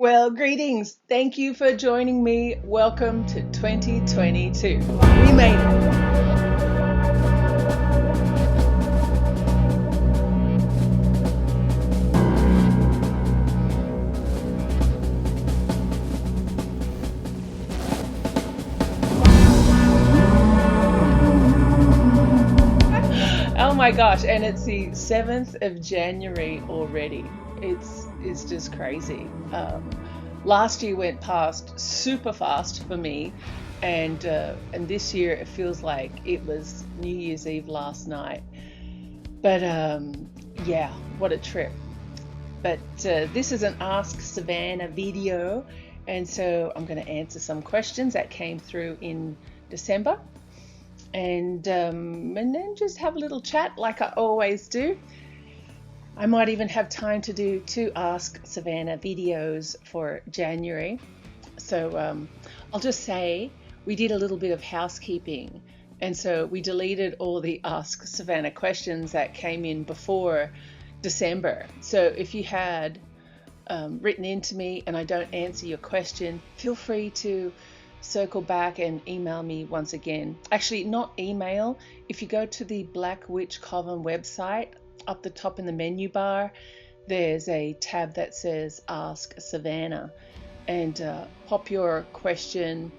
Well, greetings. Thank you for joining me. Welcome to 2022. We made it. Oh my gosh, and it's the 7th of January already. It's just crazy. Last year went past super fast for me, and this year it feels like it was New Year's Eve last night. But yeah, what a trip. But this is an Ask Savannah video, and so I'm going to answer some questions that came through in December, and then just have a little chat like I always do. I might even have time to do 2 Ask Savannah videos for January. So I'll just say we did a little bit of housekeeping, and so we deleted all the Ask Savannah questions that came in before December. So if you had written into me and I don't answer your question, feel free to circle back and email me once again. Actually, not email. If you go to the Black Witch Coven website, up the top in the menu bar, there's a tab that says Ask Savannah, and pop your question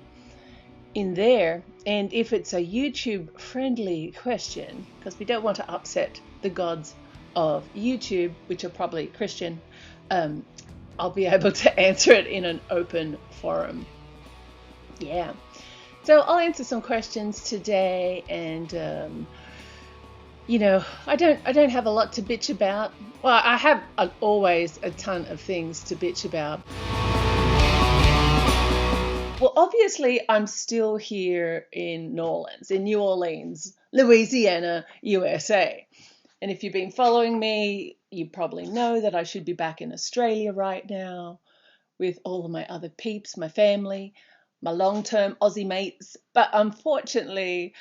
in there. And if it's a YouTube friendly question, because we don't want to upset the gods of YouTube, which are probably Christian, I'll be able to answer it in an open forum. Yeah, so I'll answer some questions today, and I don't have a lot to bitch about. Well, I have always a ton of things to bitch about. Well, obviously, I'm still here in New Orleans, Louisiana, USA. And if you've been following me, you probably know that I should be back in Australia right now with all of my other peeps, my family, my long-term Aussie mates. But unfortunately,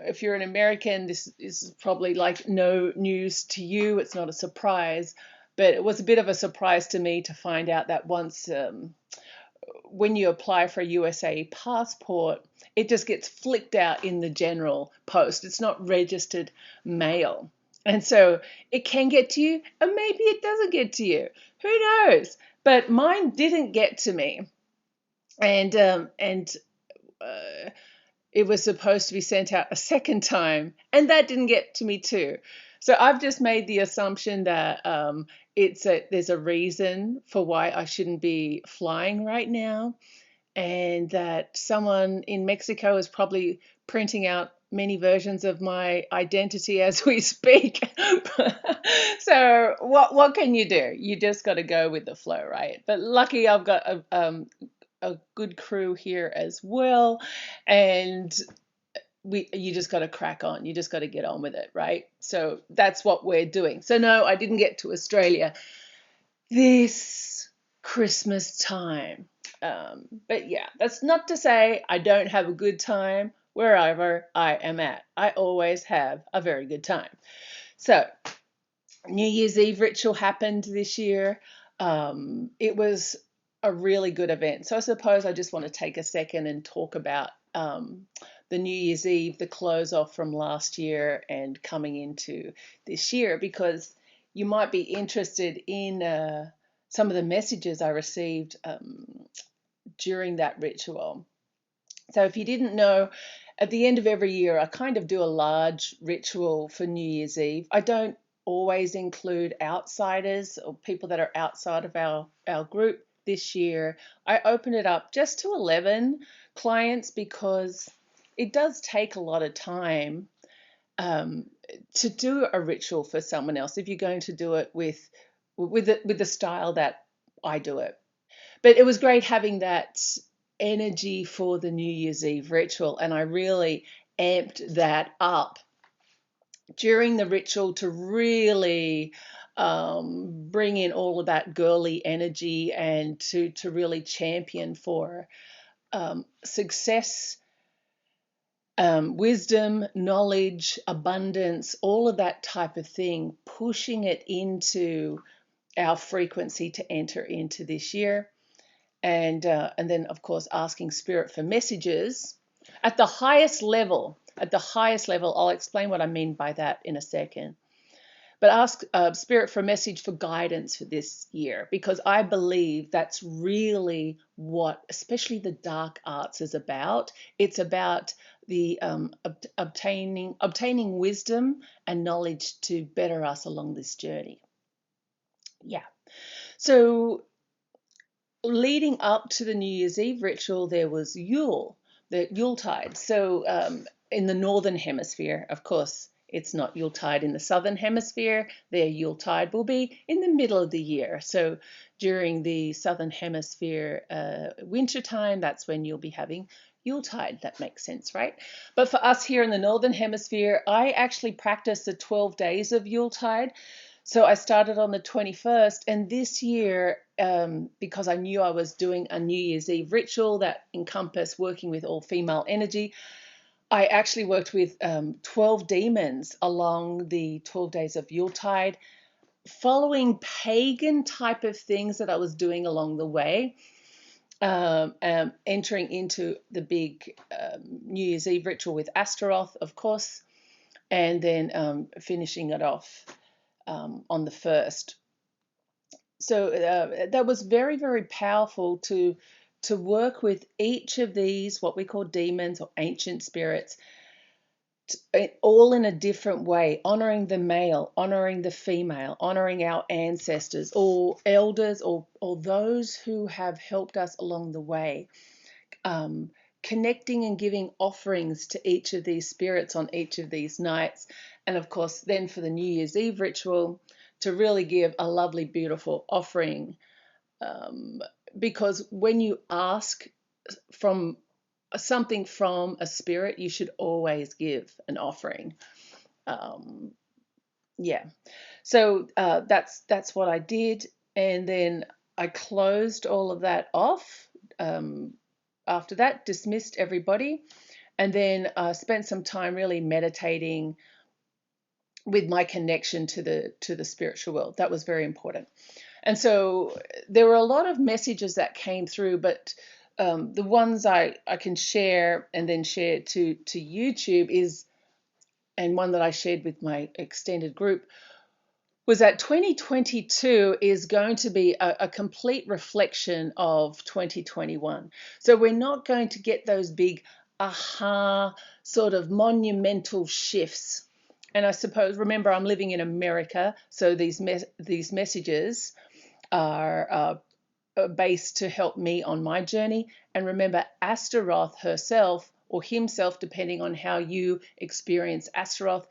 if you're an American, this is probably like no news to you. It's not a surprise, but it was a bit of a surprise to me to find out that once when you apply for a USA passport, it just gets flicked out in the general post. It's not registered mail. And so it can get to you, and maybe it doesn't get to you. Who knows? But mine didn't get to me. And it was supposed to be sent out a second time, and that didn't get to me too. So I've just made the assumption that there's a reason for why I shouldn't be flying right now, and that someone in Mexico is probably printing out many versions of my identity as we speak. So what can you do? You just got to go with the flow, right? But lucky I've got a good crew here as well, and you just got to crack on. You just got to get on with it, right? So that's what we're doing. So no, I didn't get to Australia this Christmas time. But yeah, that's not to say I don't have a good time wherever I am at. I always have a very good time. So New Year's Eve ritual happened this year. It was a really good event. So I suppose I just want to take a second and talk about the New Year's Eve, the close off from last year and coming into this year, because you might be interested in some of the messages I received during that ritual. So if you didn't know, at the end of every year, I kind of do a large ritual for New Year's Eve. I don't always include outsiders or people that are outside of our group. This year, I opened it up just to 11 clients because it does take a lot of time to do a ritual for someone else if you're going to do it with the style that I do it. But it was great having that energy for the New Year's Eve ritual, and I really amped that up during the ritual to really bring in all of that girly energy and to really champion for success, wisdom, knowledge, abundance, all of that type of thing, pushing it into our frequency to enter into this year. And then, of course, asking Spirit for messages at the highest level. At the highest level, I'll explain what I mean by that in a second. But ask Spirit for a message for guidance for this year, because I believe that's really what, especially the dark arts, is about. It's about the obtaining wisdom and knowledge to better us along this journey. Yeah. So leading up to the New Year's Eve ritual, there was the Yuletide. So in the Northern Hemisphere, of course, it's not Yuletide in the Southern Hemisphere. Their Yuletide will be in the middle of the year. So during the Southern Hemisphere winter time, that's when you'll be having Yuletide. That makes sense, right? But for us here in the Northern Hemisphere, I actually practice the 12 days of Yuletide. So I started on the 21st, and this year, because I knew I was doing a New Year's Eve ritual that encompassed working with all female energy, I actually worked with 12 demons along the 12 days of Yuletide, following pagan type of things that I was doing along the way, entering into the big New Year's Eve ritual with Astaroth, of course, and then finishing it off on the 1st. So that was very, very powerful to work with each of these, what we call demons or ancient spirits, all in a different way, honoring the male, honoring the female, honoring our ancestors or elders or those who have helped us along the way. Connecting and giving offerings to each of these spirits on each of these nights. And of course, then for the New Year's Eve ritual, to really give a lovely, beautiful offering. Because when you ask from something from a spirit, you should always give an offering. Yeah. So that's what I did. And then I closed all of that off. After that, dismissed everybody, and then spent some time really meditating with my connection to the spiritual world. That was very important. And so there were a lot of messages that came through, but the ones I can share and then share to YouTube is, and one that I shared with my extended group, was that 2022 is going to be a complete reflection of 2021. So we're not going to get those big aha sort of monumental shifts. And I suppose, remember, I'm living in America, so these messages are based to help me on my journey. And remember, Astaroth herself or himself, depending on how you experience Astaroth,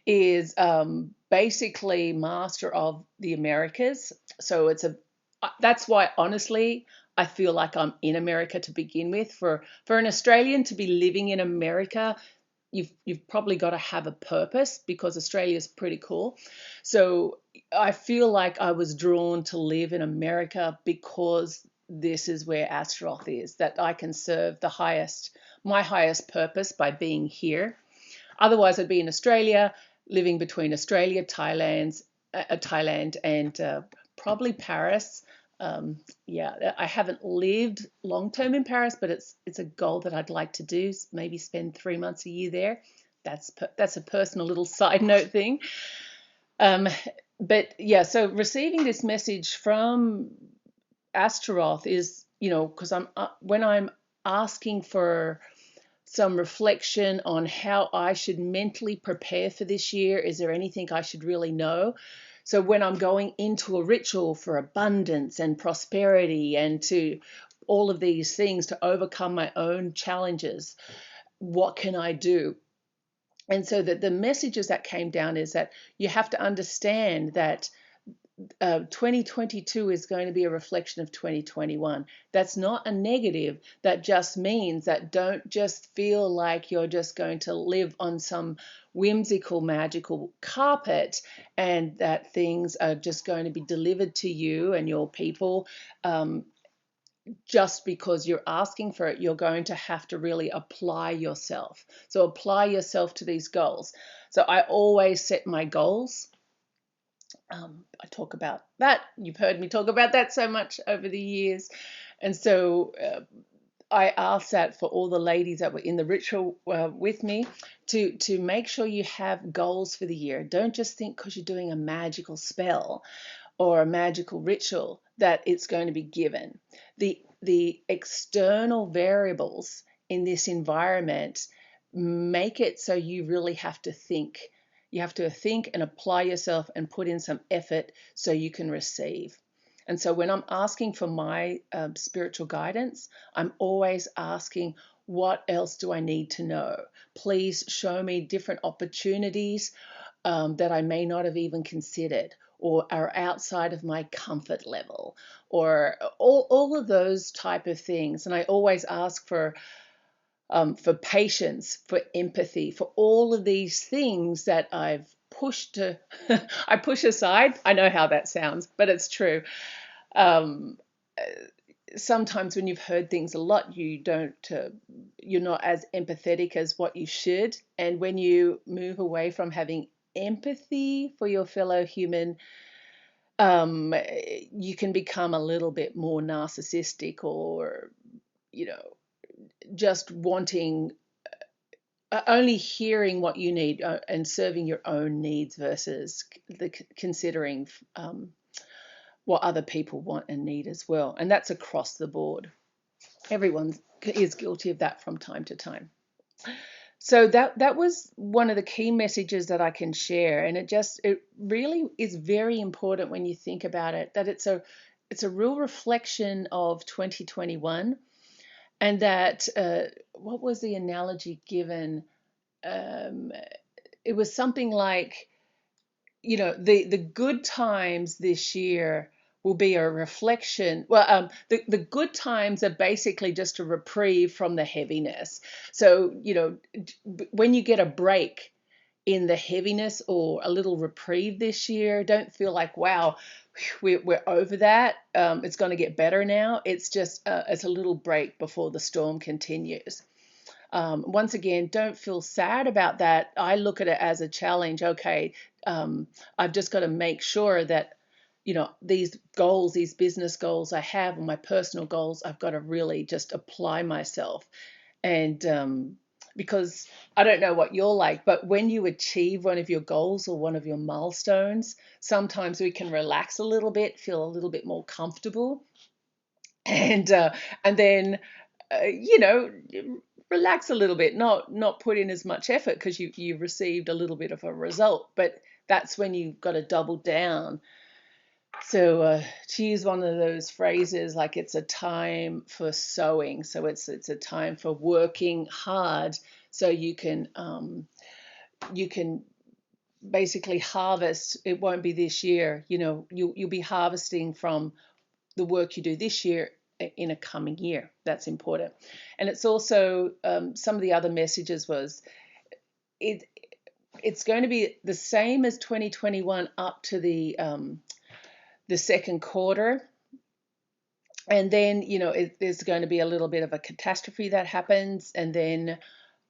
is basically master of the Americas. So that's why, honestly, I feel like I'm in America to begin with. For an Australian to be living in America, you've probably got to have a purpose, because Australia is pretty cool. So I feel like I was drawn to live in America because this is where Astaroth is, that I can serve my highest purpose by being here. Otherwise, I'd be in Australia, living between Australia, Thailand, and probably Paris. Yeah, I haven't lived long-term in Paris, but it's a goal that I'd like to do. Maybe spend 3 months a year there. That's a personal little side note thing. But yeah, so receiving this message from Astaroth is, because when I'm asking for some reflection on how I should mentally prepare for this year. Is there anything I should really know? So when I'm going into a ritual for abundance and prosperity and to all of these things to overcome my own challenges, what can I do? And so that the messages that came down is that you have to understand that 2022 is going to be a reflection of 2021. That's not a negative. That just means that don't just feel like you're just going to live on some whimsical, magical carpet and that things are just going to be delivered to you and your people just because you're asking for it. You're going to have to really apply yourself. So apply yourself to these goals. So I always set my goals I talk about that. You've heard me talk about that so much over the years. And so I asked that for all the ladies that were in the ritual with me to make sure you have goals for the year. Don't just think because you're doing a magical spell or a magical ritual that it's going to be given. The external variables in this environment make it so you really have to think. You have to think and apply yourself and put in some effort so you can receive. And so when I'm asking for my spiritual guidance, I'm always asking, what else do I need to know? Please show me different opportunities that I may not have even considered, or are outside of my comfort level, or all of those type of things. And I always ask for patience, for empathy, for all of these things that I've pushed to, I push aside. I know how that sounds, but it's true. Um, Sometimes when you've heard things a lot, you're not as empathetic as what you should. And when you move away from having empathy for your fellow human, you can become a little bit more narcissistic, or, just wanting only hearing what you need and serving your own needs versus considering what other people want and need as well. And that's across the board. Everyone is guilty of that from time to time. So that was one of the key messages that I can share, and it really is very important when you think about it, that it's a real reflection of 2021, and that what was the analogy given? It was something like, the good times this year will be a reflection. Well, the good times are basically just a reprieve from the heaviness. So, when you get a break in the heaviness or a little reprieve this year, don't feel like, wow, we're over that. It's going to get better now. It's just it's a little break before the storm continues. Once again, don't feel sad about that. I look at it as a challenge. Okay, I've just got to make sure that, these goals, these business goals I have, and my personal goals, I've got to really just apply myself. And because I don't know what you're like, but when you achieve one of your goals or one of your milestones, sometimes we can relax a little bit, feel a little bit more comfortable, and then relax a little bit, not put in as much effort because you received a little bit of a result. But that's when you've got to double down. So to use one of those phrases, like, it's a time for sowing. So it's a time for working hard, so you can basically harvest. It won't be this year. You'll be harvesting from the work you do this year in a coming year. That's important. And it's also some of the other messages was it's going to be the same as 2021 up to the second quarter, and then there's going to be a little bit of a catastrophe that happens, and then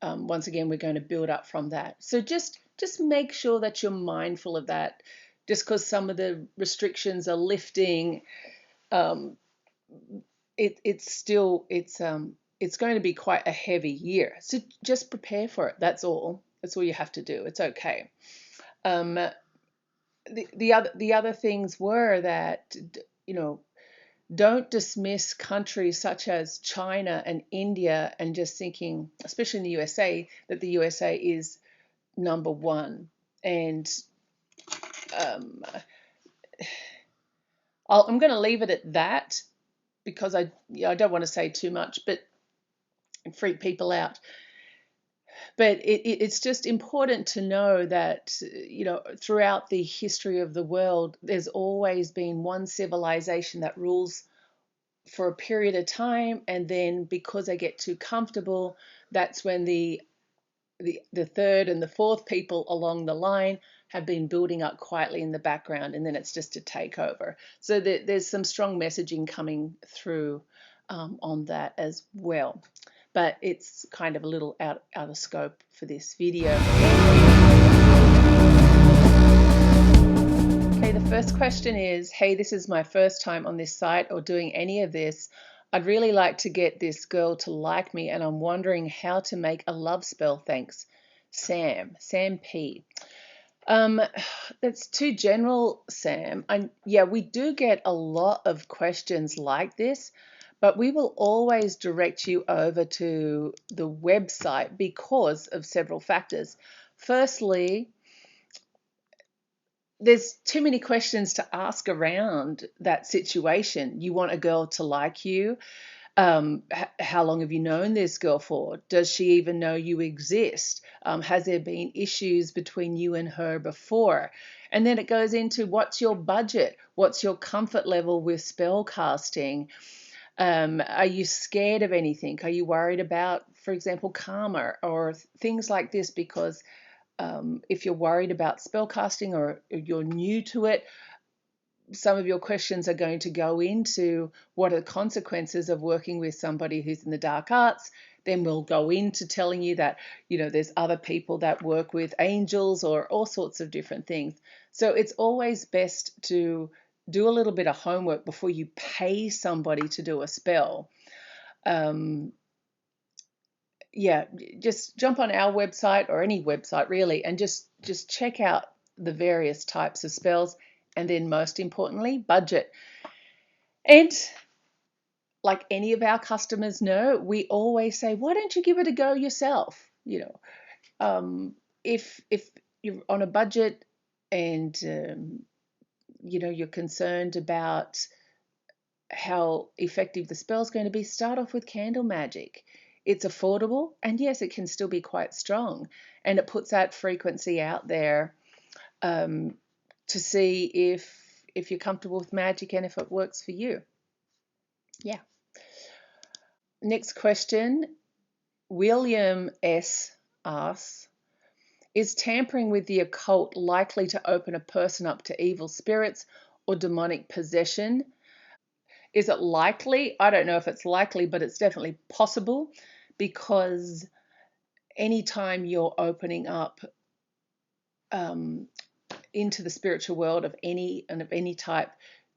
once again we're going to build up from that. So just make sure that you're mindful of that. Just because some of the restrictions are lifting, it's going to be quite a heavy year. So just prepare for it. That's all you have to do. It's okay. The other things were that, don't dismiss countries such as China and India and just thinking, especially in the USA, that the USA is number one. And I'm going to leave it at that, because I don't want to say too much, but freak people out. But it's just important to know that, throughout the history of the world, there's always been one civilization that rules for a period of time, and then because they get too comfortable, that's when the third and the fourth people along the line have been building up quietly in the background, and then it's just a takeover. So there's some strong messaging coming through on that as well. But it's kind of a little out of scope for this video. Okay, First question is, hey, this is my first time on this site or doing any of this. I'd really like to get this girl to like me, and I'm wondering how to make a love spell. Thanks. Sam P. That's too general, Sam. Yeah, we do get a lot of questions like this, but we will always direct you over to the website because of several factors. Firstly, there's too many questions to ask around that situation. You want a girl to like you. How long have you known this girl for? Does she even know you exist? Has there been issues between you and her before? And then it goes into what's your budget? What's your comfort level with spell casting? Are you scared of anything? Are you worried about, for example, karma or things like this? Because if you're worried about spellcasting or you're new to it, some of your questions are going to go into what are the consequences of working with somebody who's in the dark arts. Then we'll go into telling you that, there's other people that work with angels or all sorts of different things. So it's always best to do a little bit of homework before you pay somebody to do a spell. Yeah, just jump on our website or any website really, and just check out the various types of spells, and then most importantly, budget. And like any of our customers know, we always say, why don't you give it a go yourself? If you're on a budget and you're concerned about how effective the spell's going to be, start off with candle magic. It's affordable, and yes, it can still be quite strong, and it puts that frequency out there to see if you're comfortable with magic and if it works for you. Yeah. Next question, William S. asks, is tampering with the occult likely to open a person up to evil spirits or demonic possession? Is it likely? I don't know if it's likely, but it's definitely possible, because anytime you're opening up into the spiritual world of any type,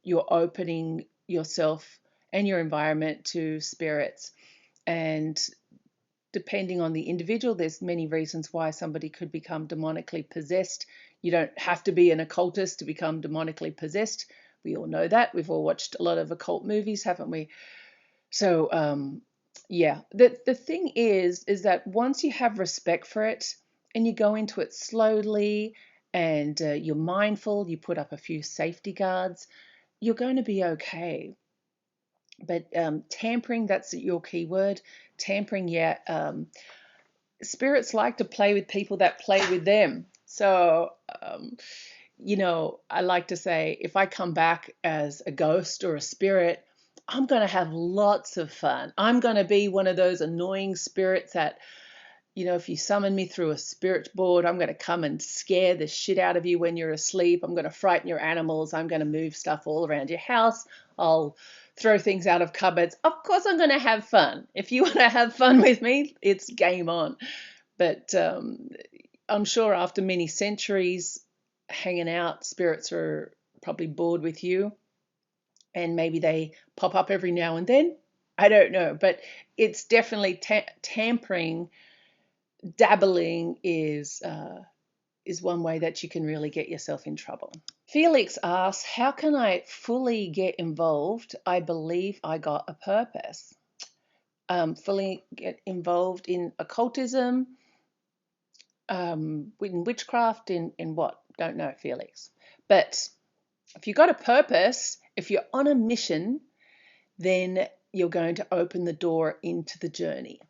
you're opening yourself and your environment to spirits. And depending on the individual, there's many reasons why somebody could become demonically possessed. You don't have to be an occultist to become demonically possessed. We all know that. We've all watched a lot of occult movies, haven't we? So, yeah, the thing is that once you have respect for it and you go into it slowly and you're mindful, you put up a few safety guards, you're going to be okay. But tampering, that's your key word. Tampering, yeah. Spirits like to play with people that play with them. So, I like to say, if I come back as a ghost or a spirit, I'm going to have lots of fun. I'm going to be one of those annoying spirits that, if you summon me through a spirit board, I'm going to come and scare the shit out of you when you're asleep. I'm going to frighten your animals. I'm going to move stuff all around your house. I'll throw things out of cupboards. Of course, I'm going to have fun. If you want to have fun with me, it's game on. But I'm sure after many centuries hanging out, spirits are probably bored with you, and maybe they pop up every now and then. I don't know, but it's definitely tampering. Dabbling is one way that you can really get yourself in trouble. Felix asks, how can I fully get involved? I believe I got a purpose. Fully get involved in occultism, in witchcraft, in what? Don't know, Felix. But if you've got a purpose, if you're on a mission, then you're going to open the door into the journey.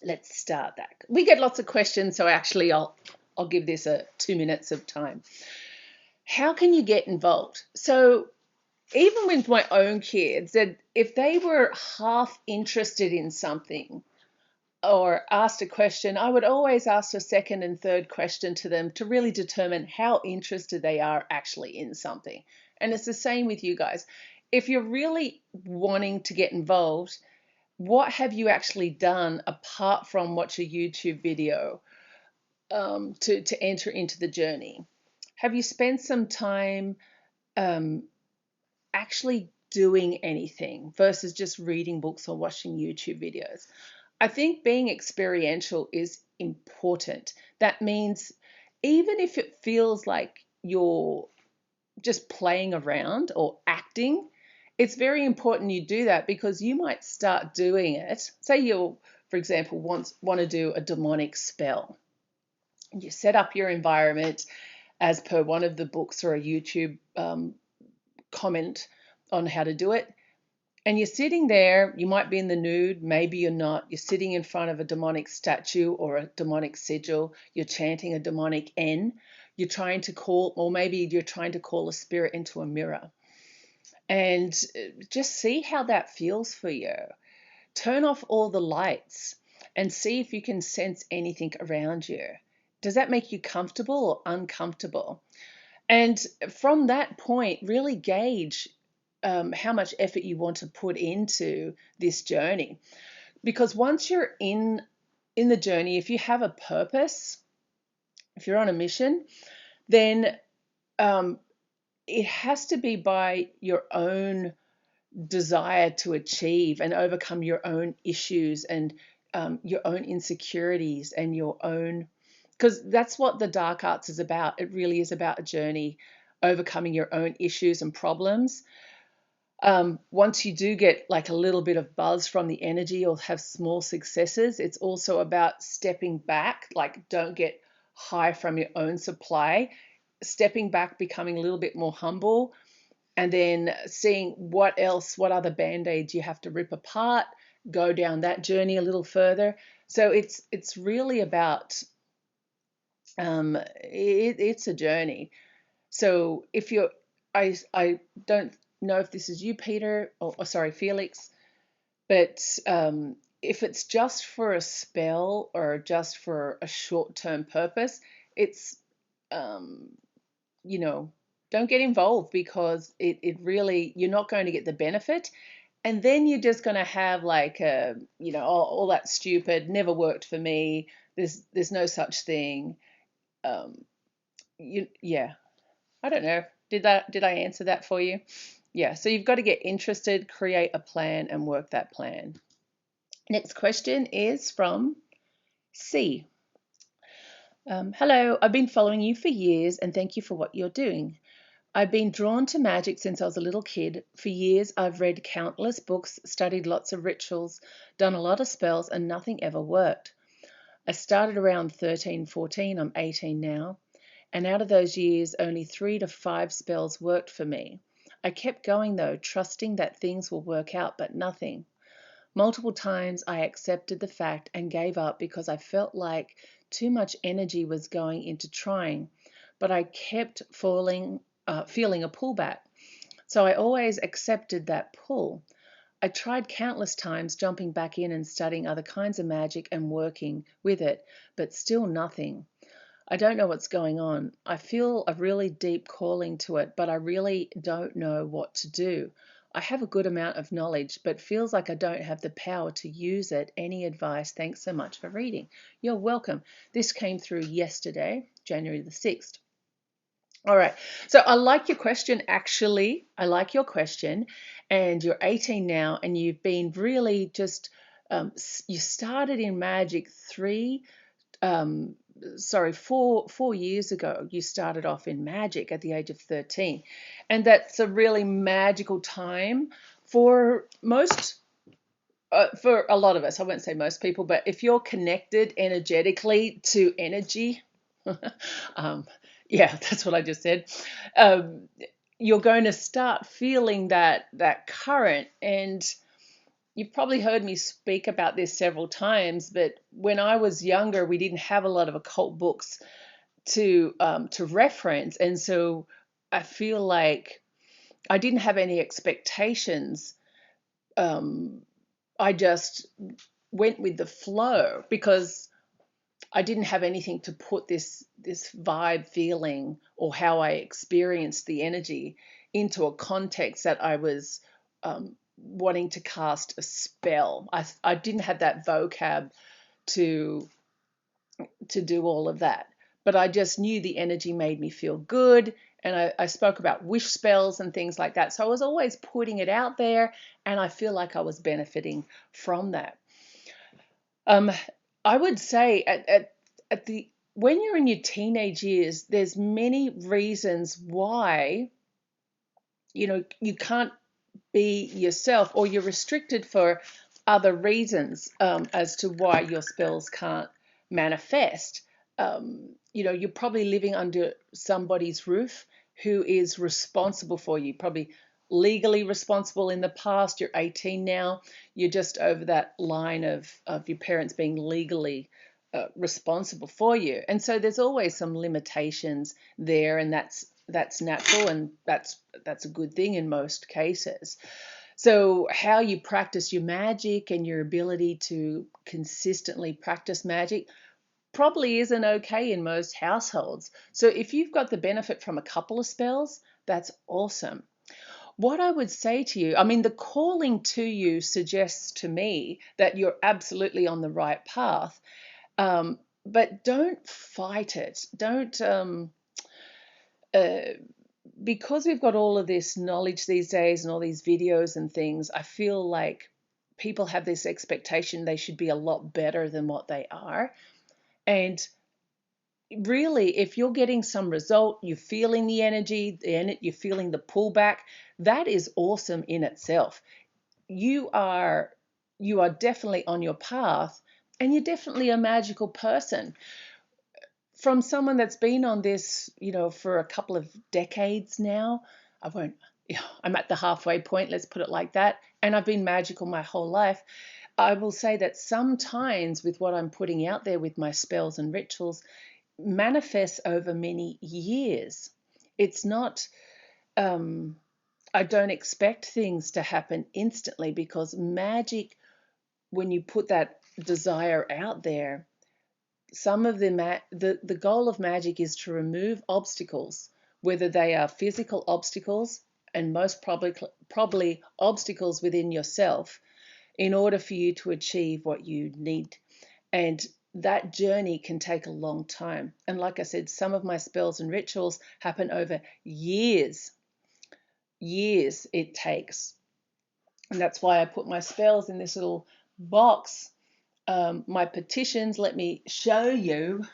Let's start that. We get lots of questions, so actually I'll give this 2 minutes of time. How can you get involved? So even with my own kids, that if they were half interested in something or asked a question, I would always ask a second and third question to them to really determine how interested they are actually in something. And it's the same with you guys. If you're really wanting to get involved, what have you actually done apart from watch a YouTube video to enter into the journey? Have you spent some time actually doing anything versus just reading books or watching YouTube videos? I think being experiential is important. That means even if it feels like you're just playing around or acting, it's very important you do that, because you might start doing it. Say you, for example, want to do a demonic spell. You set up your environment as per one of the books or a YouTube comment on how to do it. And you're sitting there, you might be in the nude, maybe you're not. You're sitting in front of a demonic statue or a demonic sigil. You're chanting a demonic N. You're trying to call, or maybe you're trying to call a spirit into a mirror. And just see how that feels for you. Turn off all the lights and see if you can sense anything around you. Does that make you comfortable or uncomfortable? And from that point, really gauge how much effort you want to put into this journey. Because once you're in the journey, if you have a purpose, if you're on a mission, then it has to be by your own desire to achieve and overcome your own issues and your own insecurities and your own, because that's what the dark arts is about. It really is about a journey, overcoming your own issues and problems. Once you do get like a little bit of buzz from the energy or have small successes, it's also about stepping back. Like, don't get high from your own supply. Stepping back, becoming a little bit more humble, and then seeing what other band-aids you have to rip apart, go down that journey a little further. So it's really about it's a journey. So if you're, I don't know if this is you, Peter, or sorry, Felix, but if it's just for a spell or just for a short-term purpose, it's you know, don't get involved, because it really, you're not going to get the benefit. And then you're just going to have like all that stupid, never worked for me, there's no such thing. Yeah, I don't know. Did I answer that for you? Yeah, so you've got to get interested, create a plan, and work that plan. Next question is from C. Hello, I've been following you for years and thank you for what you're doing. I've been drawn to magic since I was a little kid. For years, I've read countless books, studied lots of rituals, done a lot of spells, and nothing ever worked. I started around 13, 14, I'm 18 now, and out of those years, only 3 to 5 spells worked for me. I kept going though, trusting that things will work out, but nothing. Multiple times I accepted the fact and gave up because I felt like too much energy was going into trying, but I kept feeling a pullback. So I always accepted that pull. I tried countless times jumping back in and studying other kinds of magic and working with it, but still nothing. I don't know what's going on. I feel a really deep calling to it, but I really don't know what to do. I have a good amount of knowledge, but feels like I don't have the power to use it. Any advice? Thanks so much for reading. You're welcome. This came through yesterday, January the 6th. All right. So I like your question, actually. I like your question. And you're 18 now, and you've been really just, you started in magic 4 years ago. You started off in magic at the age of 13. And that's a really magical time for for a lot of us. I won't say most people, but if you're connected energetically to energy, yeah, that's what I just said. Um, you're going to start feeling that current, and you've probably heard me speak about this several times. But when I was younger, we didn't have a lot of occult books to reference, and so I feel like I didn't have any expectations. I just went with the flow because I didn't have anything to put this vibe feeling or how I experienced the energy into a context that I was wanting to cast a spell. I didn't have that vocab to do all of that. but I just knew the energy made me feel good. And I spoke about wish spells and things like that. So I was always putting it out there, and I feel like I was benefiting from that. I would say at the when you're in your teenage years, there's many reasons why you can't be yourself, or you're restricted for other reasons, as to why your spells can't manifest. You're probably living under somebody's roof who is responsible for you, probably legally responsible in the past. You're 18 now. You're just over that line of your parents being legally responsible for you. And so there's always some limitations there, and that's natural, and that's a good thing in most cases. So how you practice your magic and your ability to consistently practice magic probably isn't okay in most households. So if you've got the benefit from a couple of spells, that's awesome. What I would say to you, I mean, the calling to you suggests to me that you're absolutely on the right path, but don't fight it. Don't because we've got all of this knowledge these days and all these videos and things, I feel like people have this expectation they should be a lot better than what they are. And really, if you're getting some result, you're feeling the energy, you're feeling the pullback, that is awesome in itself. You are definitely on your path, and you're definitely a magical person. From someone that's been on this, for a couple of decades now, I'm at the halfway point, let's put it like that, and I've been magical my whole life. I will say that sometimes with what I'm putting out there with my spells and rituals manifests over many years. It's not, I don't expect things to happen instantly, because magic, when you put that desire out there, some of the goal of magic is to remove obstacles, whether they are physical obstacles, and most probably obstacles within yourself, in order for you to achieve what you need. And that journey can take a long time. And like I said, some of my spells and rituals happen over years. Years it takes. And that's why I put my spells in this little box. My petitions, let me show you.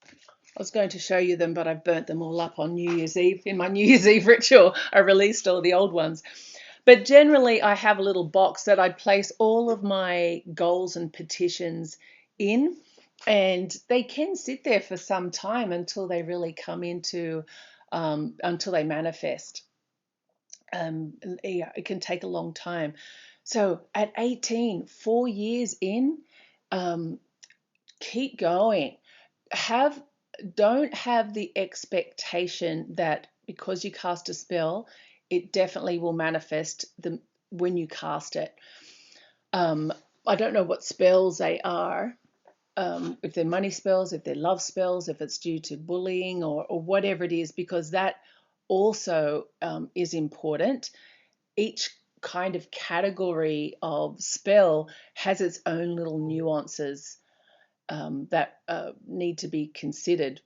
I was going to show you them, but I've burnt them all up on New Year's Eve. In my New Year's Eve ritual, I released all the old ones. But generally, I have a little box that I place all of my goals and petitions in, and they can sit there for some time until they really come into, until they manifest. Yeah, it can take a long time. So at 18, 4 years in, keep going. Don't have the expectation that because you cast a spell, it definitely will manifest when you cast it. I don't know what spells they are, if they're money spells, if they're love spells, if it's due to bullying or whatever it is, because that also is important. Each kind of category of spell has its own little nuances that need to be considered.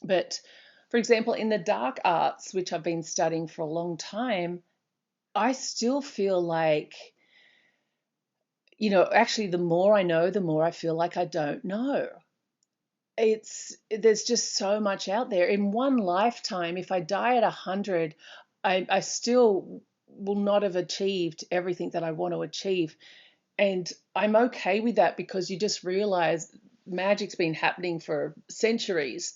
But for example, in the dark arts, which I've been studying for a long time, I still feel like, actually, the more I know, the more I feel like I don't know. There's just so much out there. In one lifetime, if I die at 100, I still will not have achieved everything that I want to achieve. And I'm okay with that, because you just realize magic's been happening for centuries.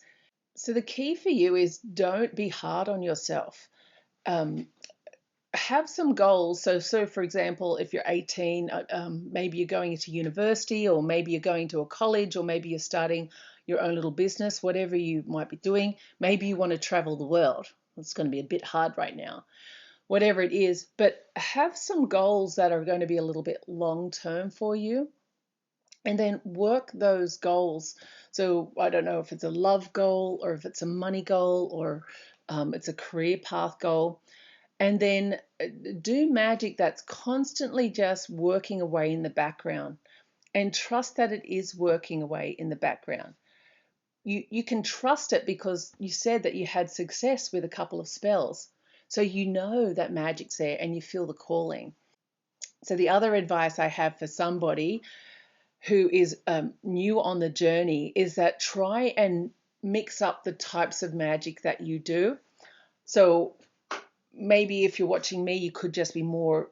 So the key for you is don't be hard on yourself. Have some goals. So for example, if you're 18, maybe you're going into university, or maybe you're going to a college, or maybe you're starting your own little business, whatever you might be doing. Maybe you want to travel the world. It's going to be a bit hard right now. Whatever it is, but have some goals that are going to be a little bit long term for you, and then work those goals. So I don't know if it's a love goal, or if it's a money goal, or it's a career path goal. And then do magic that's constantly just working away in the background, and trust that it is working away in the background. you can trust it because you said that you had success with a couple of spells. So you know that magic's there and you feel the calling. So the other advice I have for somebody who is new on the journey is that try and mix up the types of magic that you do. So maybe if you're watching me, you could just be more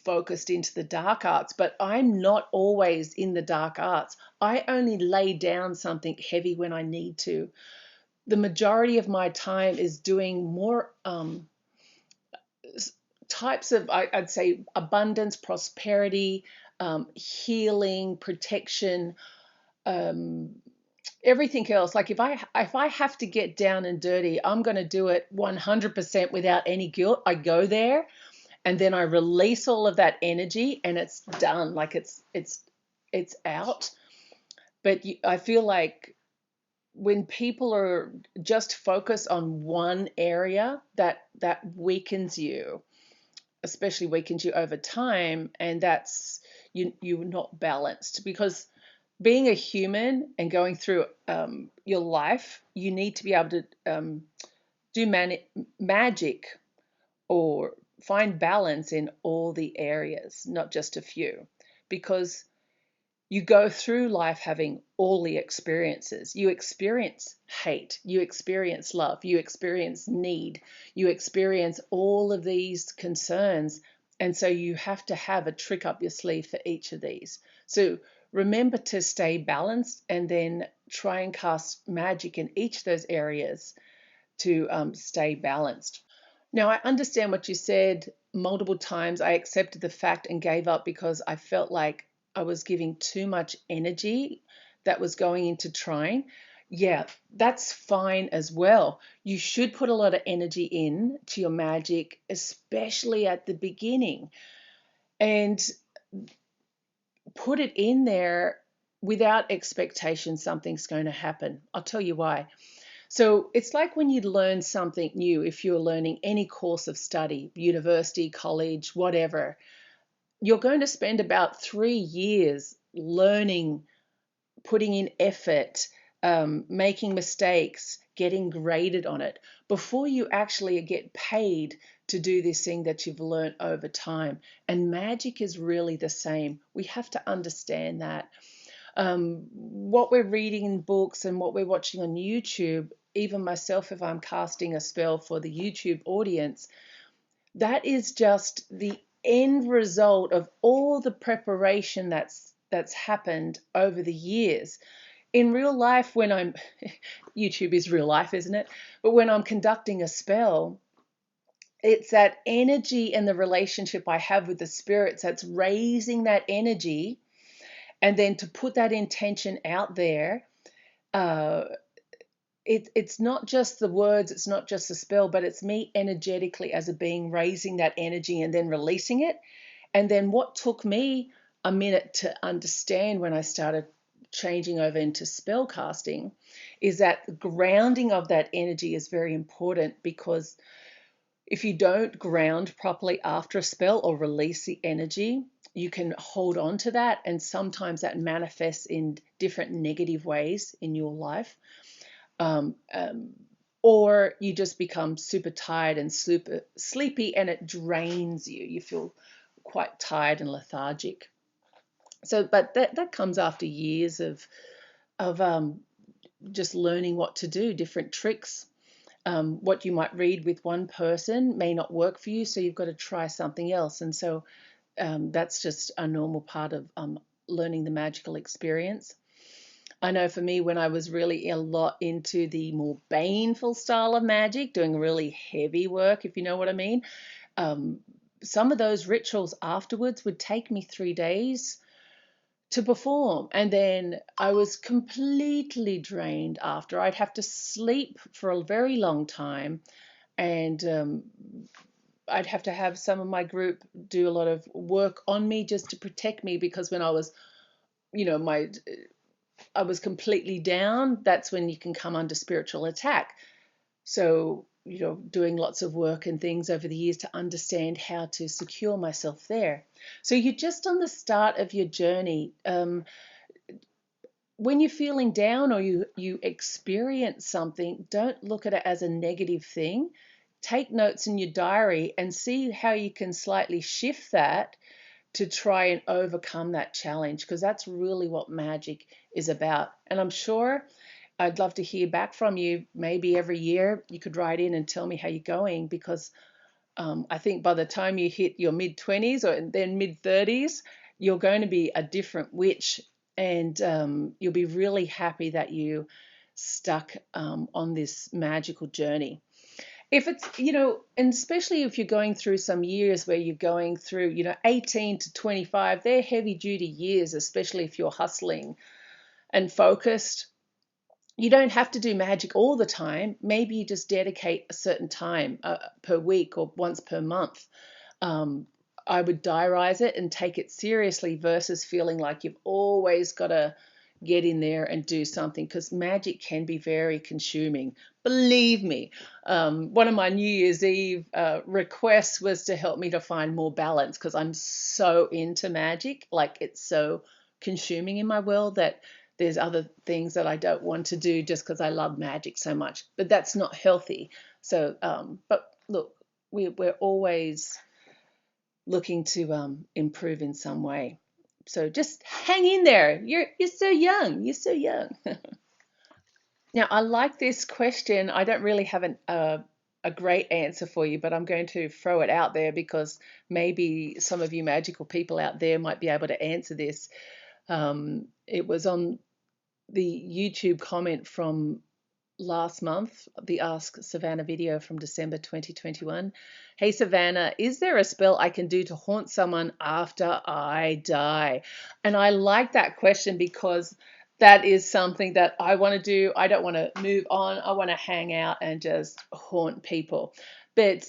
focused into the dark arts, but I'm not always in the dark arts. I only lay down something heavy when I need to. The majority of my time is doing more types of, I'd say, abundance, prosperity, healing, protection, um, everything else. Like if I have to get down and dirty, I'm going to do it 100% without any guilt. I go there and then I release all of that energy and it's done. Like it's out. But I feel like when people are just focused on one area, that weakens you, especially weakens you over time, and that's you're not balanced. Because being a human and going through your life, you need to be able to do magic or find balance in all the areas, not just a few, because you go through life having all the experiences. You experience hate, you experience love, you experience need, you experience all of these concerns. And so you have to have a trick up your sleeve for each of these. So remember to stay balanced and then try and cast magic in each of those areas to stay balanced. Now, I understand what you said multiple times. I accepted the fact and gave up because I felt like I was giving too much energy that was going into trying. Yeah, that's fine as well. You should put a lot of energy in to your magic, especially at the beginning, and put it in there without expectation something's going to happen. I'll tell you why. So it's like when you learn something new, if you're learning any course of study, university, college, whatever, you're going to spend about 3 years learning, putting in effort, making mistakes, getting graded on it before you actually get paid to do this thing that you've learned over time. And magic is really the same. We have to understand that. What we're reading in books and what we're watching on YouTube, even myself, if I'm casting a spell for the YouTube audience, that is just the end result of all the preparation that's happened over the years. In real life, when I'm YouTube is real life, isn't it? But when I'm conducting a spell, it's that energy and the relationship I have with the spirits that's raising that energy, and then to put that intention out there. uh, it's not just the words, it's not just the spell, but it's me energetically as a being raising that energy and then releasing it. And then what took me a minute to understand when I started changing over into spell casting is that the grounding of that energy is very important, because if you don't ground properly after a spell or release the energy, you can hold on to that, and sometimes that manifests in different negative ways in your life. um, um, or you just become super tired and super sleepy and it drains you. You feel quite tired and lethargic. So, but that comes after years of just learning what to do, different tricks. What you might read with one person may not work for you, so you've got to try something else. And so that's just a normal part of learning the magical experience. I know for me, when I was really a lot into the more baneful style of magic, doing really heavy work, if you know what I mean, um, some of those rituals afterwards would take me 3 days to perform. And then I was completely drained after. I'd have to sleep for a very long time. And I'd have to have some of my group do a lot of work on me just to protect me, because when I was, my I was completely down, that's when you can come under spiritual attack. So, doing lots of work and things over the years to understand how to secure myself there. So you're just on the start of your journey. when you're feeling down or you experience something, don't look at it as a negative thing. Take notes in your diary and see how you can slightly shift that to try and overcome that challenge, because that's really what magic is about. And I'm sure I'd love to hear back from you. Maybe every year you could write in and tell me how you're going, because I think by the time you hit your mid 20s or then mid 30s, you're going to be a different witch, and you'll be really happy that you stuck on this magical journey. If it's, and especially if you're going through some years where you're going through, 18 to 25, they're heavy duty years, especially if you're hustling and focused. You don't have to do magic all the time. Maybe you just dedicate a certain time per week or once per month. Um, I would diarize it and take it seriously versus feeling like you've always got to get in there and do something, because magic can be very consuming. Believe me, one of my New Year's Eve requests was to help me to find more balance, because I'm so into magic. Like, it's so consuming in my world that there's other things that I don't want to do just because I love magic so much. But that's not healthy. So, but look, we're always looking to improve in some way. So just hang in there. You're so young. You're so young. Now, I like this question. I don't really have a great answer for you, but I'm going to throw it out there because maybe some of you magical people out there might be able to answer this. It was on the YouTube comment from last month, the Ask Savannah video from December 2021. Hey Savannah, is there a spell I can do to haunt someone after I die? And I like that question because that is something that I want to do. I don't want to move on. I want to hang out and just haunt people. But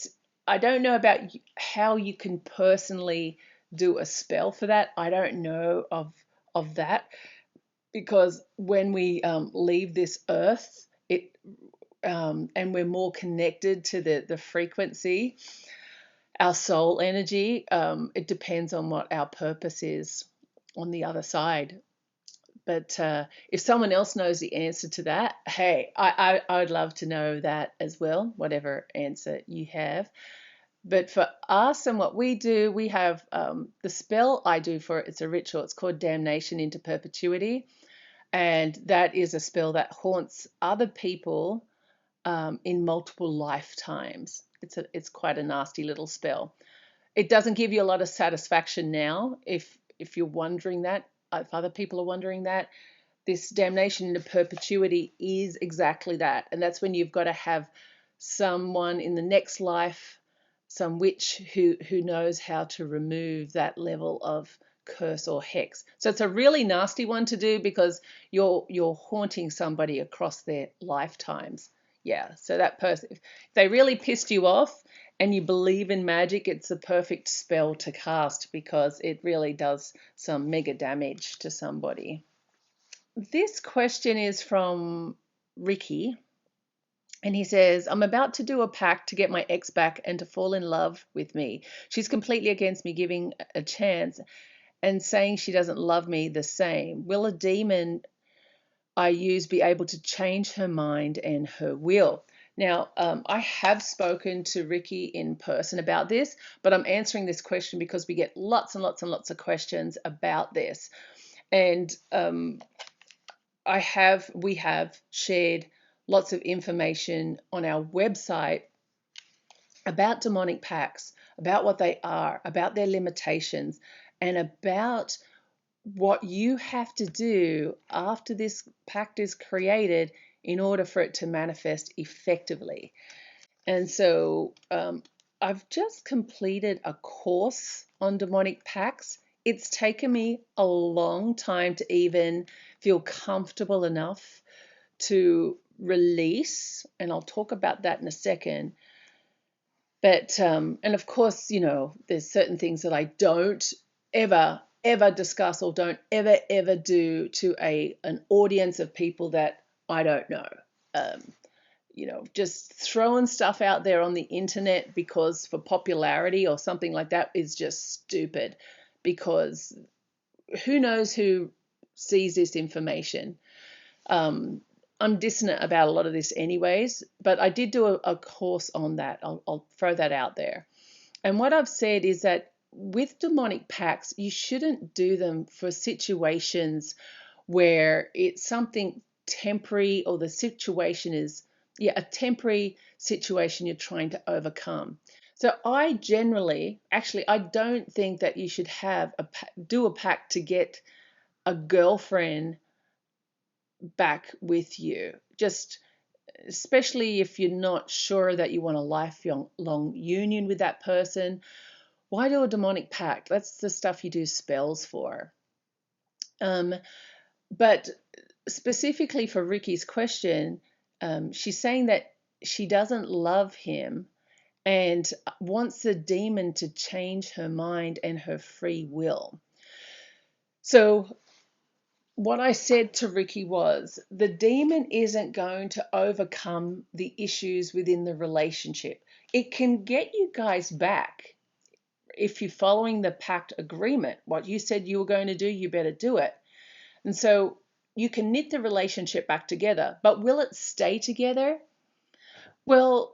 I don't know about how you can personally do a spell for that. I don't know of that, because when we leave this earth, and we're more connected to the frequency, our soul energy, it depends on what our purpose is on the other side. But if someone else knows the answer to that, hey, I'd love to know that as well, whatever answer you have. But for us and what we do, we have the spell I do for it. It's a ritual. It's called Damnation into Perpetuity. And that is a spell that haunts other people in multiple lifetimes. It's quite a nasty little spell. It doesn't give you a lot of satisfaction now, if you're wondering that, if other people are wondering that. This damnation into perpetuity is exactly that, and that's when you've got to have someone in the next life, some witch who knows how to remove that level of curse or hex. So it's a really nasty one to do because you're haunting somebody across their lifetimes. Yeah, so that person, if they really pissed you off and you believe in magic, it's a perfect spell to cast because it really does some mega damage to somebody. This question is from Ricky, and he says, I'm about to do a pact to get my ex back and to fall in love with me. She's completely against me giving a chance and saying she doesn't love me the same. Will a demon I use be able to change her mind and her will? Now, I have spoken to Ricky in person about this, but I'm answering this question because we get lots and lots and lots of questions about this. And we have shared lots of information on our website about demonic pacts, about what they are, about their limitations, and about what you have to do after this pact is created in order for it to manifest effectively. And so I've just completed a course on demonic pacts. It's taken me a long time to even feel comfortable enough to release, and I'll talk about that in a second. But and of course, there's certain things that I don't ever discuss or don't ever do to an audience of people that I don't know. Um, just throwing stuff out there on the internet because for popularity or something like that is just stupid, because who knows who sees this information. I'm dissonant about a lot of this anyways, but I did do a course on that. I'll throw that out there. And what I've said is that with demonic pacts, you shouldn't do them for situations where it's something temporary, or the situation is, a temporary situation you're trying to overcome. So I generally, actually, I don't think that you should do a pact to get a girlfriend back with you. Just especially if you're not sure that you want a lifelong union with that person. Why do a demonic pact? That's the stuff you do spells for. But specifically for Ricky's question, she's saying that she doesn't love him and wants the demon to change her mind and her free will. So what I said to Ricky was, the demon isn't going to overcome the issues within the relationship. It can get you guys back if you're following the pact agreement. What you said you were going to do, you better do it. And so you can knit the relationship back together, but will it stay together? Well,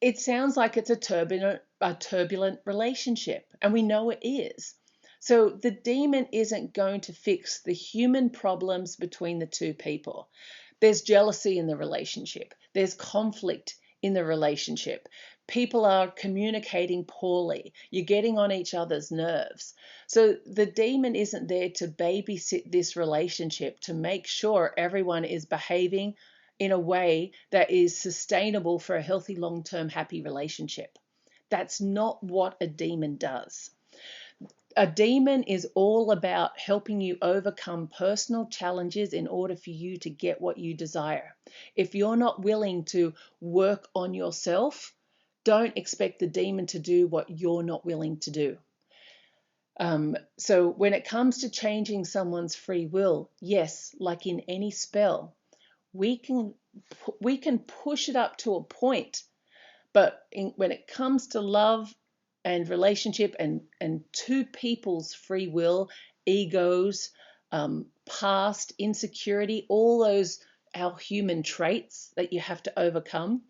it sounds like it's a turbulent relationship, and we know it is. So the demon isn't going to fix the human problems between the two people. There's jealousy in the relationship. There's conflict in the relationship. People are communicating poorly. You're getting on each other's nerves. So the demon isn't there to babysit this relationship to make sure everyone is behaving in a way that is sustainable for a healthy, long-term, happy relationship. That's not what a demon does. A demon is all about helping you overcome personal challenges in order for you to get what you desire. If you're not willing to work on yourself, don't expect the demon to do what you're not willing to do. So when it comes to changing someone's free will, yes, like in any spell, we can push it up to a point, but when it comes to love and relationship and two people's free will, egos, past insecurity, all those our human traits that you have to overcome,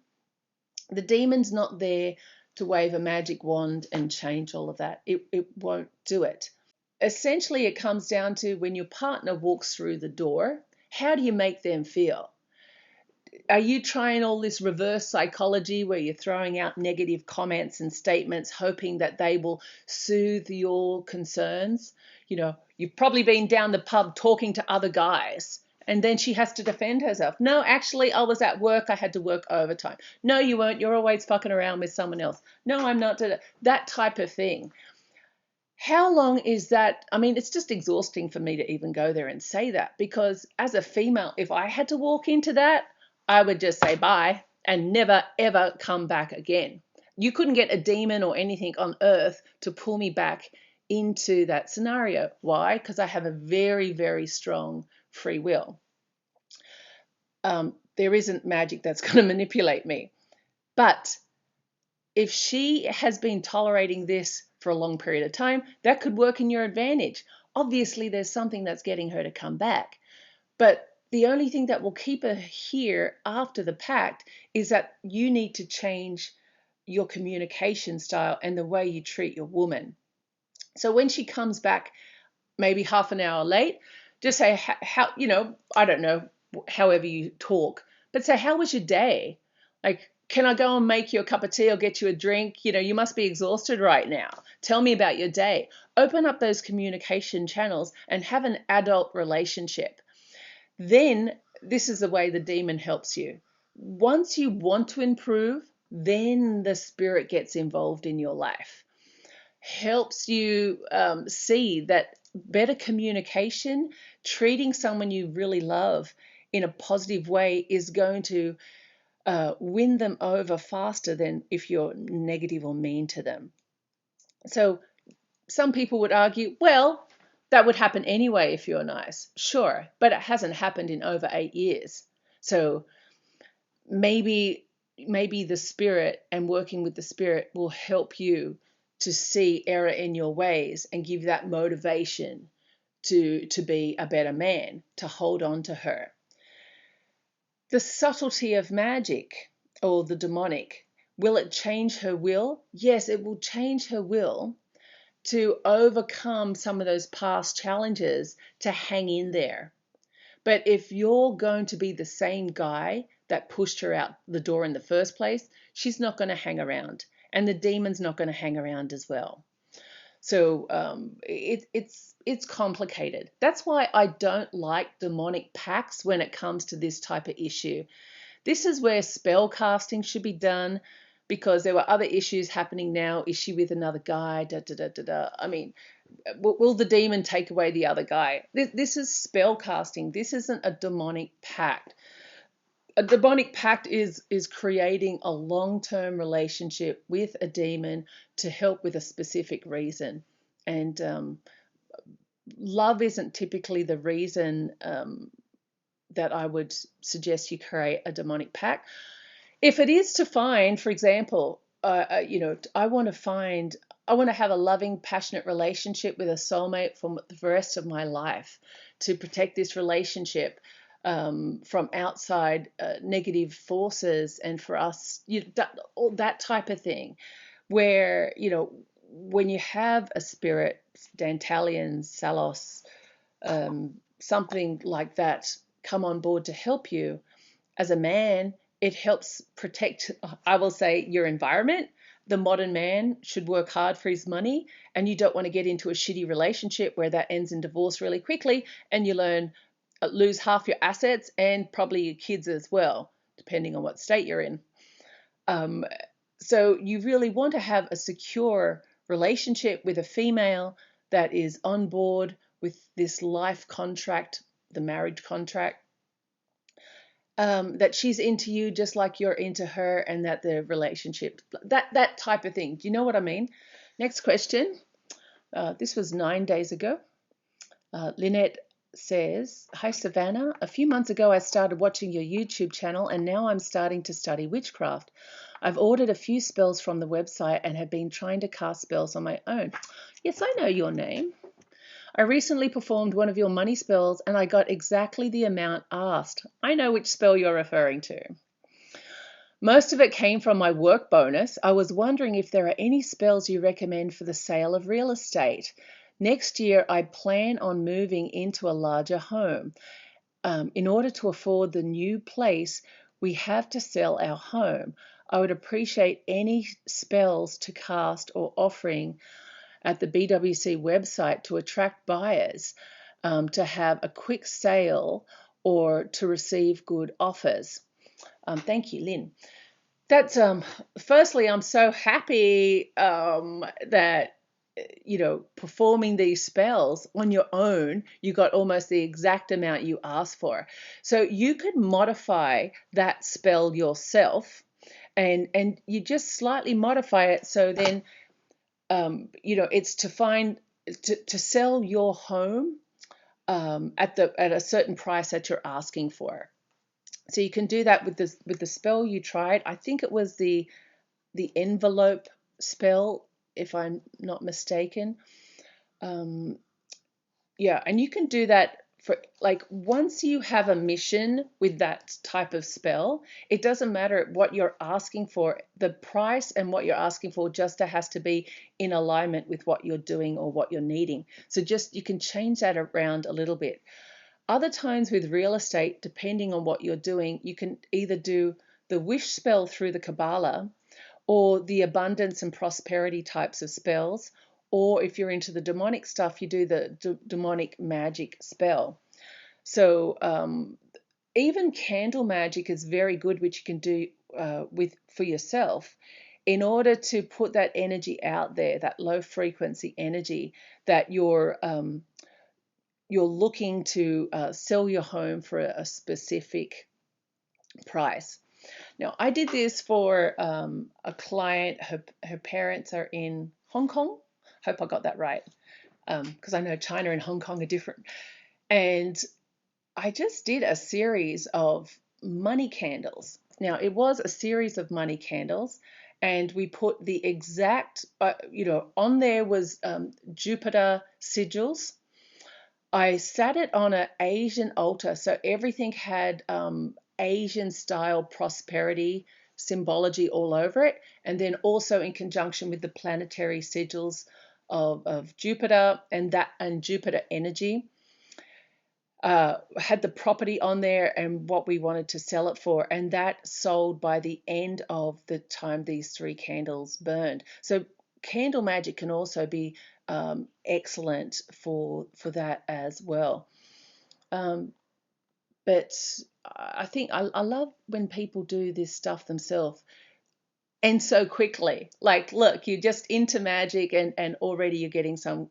the demon's not there to wave a magic wand and change all of that. It won't do it. Essentially, it comes down to when your partner walks through the door, how do you make them feel? Are you trying all this reverse psychology where you're throwing out negative comments and statements, hoping that they will soothe your concerns? You know, you've probably been down the pub talking to other guys, and then she has to defend herself. No, actually, I was at work. I had to work overtime. No, you weren't. You're always fucking around with someone else. No, I'm not. That type of thing. How long is that? I mean, it's just exhausting for me to even go there and say that, because as a female, if I had to walk into that, I would just say bye and never, ever come back again. You couldn't get a demon or anything on earth to pull me back into that scenario. Why? Because I have a very, very strong free will. There isn't magic that's going to manipulate me. But if she has been tolerating this for a long period of time, that could work in your advantage. Obviously, there's something that's getting her to come back. But the only thing that will keep her here after the pact is that you need to change your communication style and the way you treat your woman. So when she comes back, maybe half an hour late, just say, how, I don't know, however you talk, but say, how was your day? Like, can I go and make you a cup of tea or get you a drink? You must be exhausted right now. Tell me about your day. Open up those communication channels and have an adult relationship. Then this is the way the demon helps you. Once you want to improve, then the spirit gets involved in your life. Helps you see that better communication, treating someone you really love in a positive way is going to win them over faster than if you're negative or mean to them. So some people would argue, well, that would happen anyway if you're nice. Sure, but it hasn't happened in over 8 years. So maybe the spirit and working with the spirit will help you to see error in your ways and give that motivation to be a better man, to hold on to her. The subtlety of magic or the demonic, will it change her will? Yes, it will change her will to overcome some of those past challenges, to hang in there. But if you're going to be the same guy that pushed her out the door in the first place, she's not going to hang around. And the demon's not going to hang around as well. So it's complicated. That's why I don't like demonic pacts when it comes to this type of issue. This is where spell casting should be done, because there were other issues happening now. Is she with another guy? Da, da, da, da, da. I mean, will the demon take away the other guy? This is spell casting. This isn't a demonic pact. A demonic pact is creating a long-term relationship with a demon to help with a specific reason. And love isn't typically the reason that I would suggest you create a demonic pact. If it is to find, for example, I want to have a loving, passionate relationship with a soulmate for the rest of my life, to protect this relationship from outside negative forces, and for us, all that type of thing, where, when you have a spirit, Dantalian, Salos, something like that, come on board to help you as a man, it helps protect, I will say, your environment. The modern man should work hard for his money, and you don't want to get into a shitty relationship where that ends in divorce really quickly, and you lose half your assets and probably your kids as well, depending on what state you're in. So you really want to have a secure relationship with a female that is on board with this life contract, the marriage contract, that she's into you just like you're into her, and that the relationship, that type of thing. Do you know what I mean? Next question. This was 9 days ago. Lynette says, "Hi Savannah, a few months ago I started watching your YouTube channel, and now I'm starting to study witchcraft. I've ordered a few spells from the website and have been trying to cast spells on my own." Yes, I know your name. "I recently performed one of your money spells and I got exactly the amount asked." I know which spell you're referring to. "Most of it came from my work bonus. I was wondering if there are any spells you recommend for the sale of real estate. Next year, I plan on moving into a larger home. In order to afford the new place, we have to sell our home. I would appreciate any spells to cast or offering at the BWC website to attract buyers, to have a quick sale, or to receive good offers. Thank you, Lynn." That's firstly, I'm so happy that performing these spells on your own, you got almost the exact amount you asked for. So you could modify that spell yourself, and you just slightly modify it, so then it's to sell your home at a certain price that you're asking for. So you can do that with the spell you tried. I think it was the envelope spell, if I'm not mistaken. Yeah, and you can do that for, like, once you have a mission with that type of spell, it doesn't matter what you're asking for. The price and what you're asking for just has to be in alignment with what you're doing or what you're needing. So just, you can change that around a little bit. Other times with real estate, depending on what you're doing, you can either do the wish spell through the Kabbalah, or the abundance and prosperity types of spells, or if you're into the demonic stuff, you do the demonic magic spell. So even candle magic is very good, which you can do for yourself, in order to put that energy out there, that low frequency energy, that you're looking to sell your home for a specific price. Now, I did this for a client. Her parents are in Hong Kong. Hope I got that right, because I know China and Hong Kong are different. And I just did a series of money candles. Now, it was a series of money candles, and we put the exact, on there was Jupiter sigils I sat it on an Asian altar, so everything had Asian style prosperity symbology all over it, and then also in conjunction with the planetary sigils of Jupiter and Jupiter energy. Had the property on there and what we wanted to sell it for, and that sold by the end of the time these 3 candles burned. So candle magic can also be excellent for that as well. But I think I love when people do this stuff themselves and so quickly. Like, look, you're just into magic and already you're getting some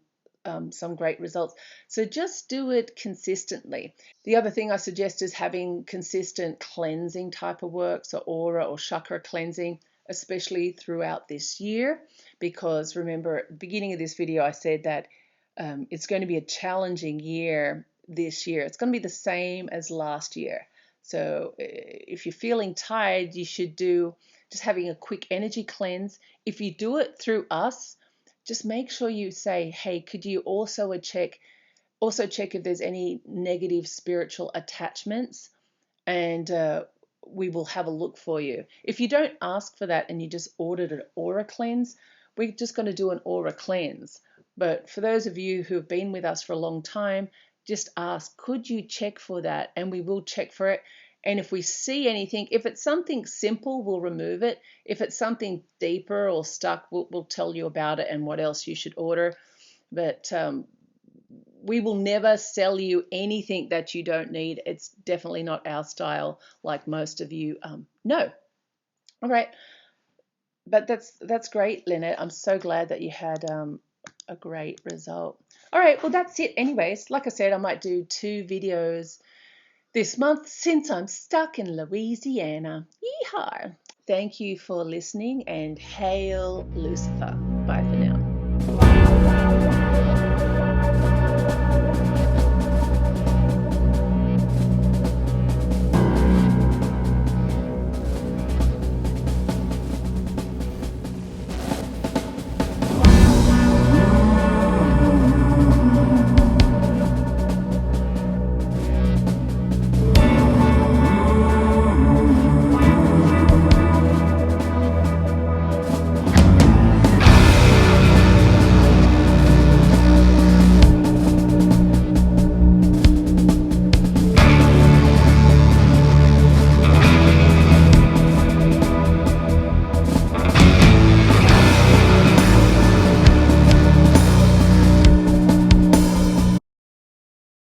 great results. So just do it consistently. The other thing I suggest is having consistent cleansing type of work, so aura or chakra cleansing, especially throughout this year, because remember at the beginning of this video I said that it's going to be a challenging year this year. It's going to be the same as last year. So if you're feeling tired, you should do just having a quick energy cleanse. If you do it through us, just make sure you say, hey, could you also check if there's any negative spiritual attachments, and we will have a look for you. If you don't ask for that and you just ordered an aura cleanse, we're just going to do an aura cleanse. But for those of you who have been with us for a long time, just ask, could you check for that? And we will check for it. And if we see anything, if it's something simple, we'll remove it. If it's something deeper or stuck, we'll tell you about it and what else you should order. But we will never sell you anything that you don't need. It's definitely not our style, like most of you know. All right, but that's great, Lynette. I'm so glad that you had a great result. All right, well, that's it. Anyways, like I said, I might do 2 videos this month since I'm stuck in Louisiana. Yeehaw! Thank you for listening, and hail Lucifer. Bye for now.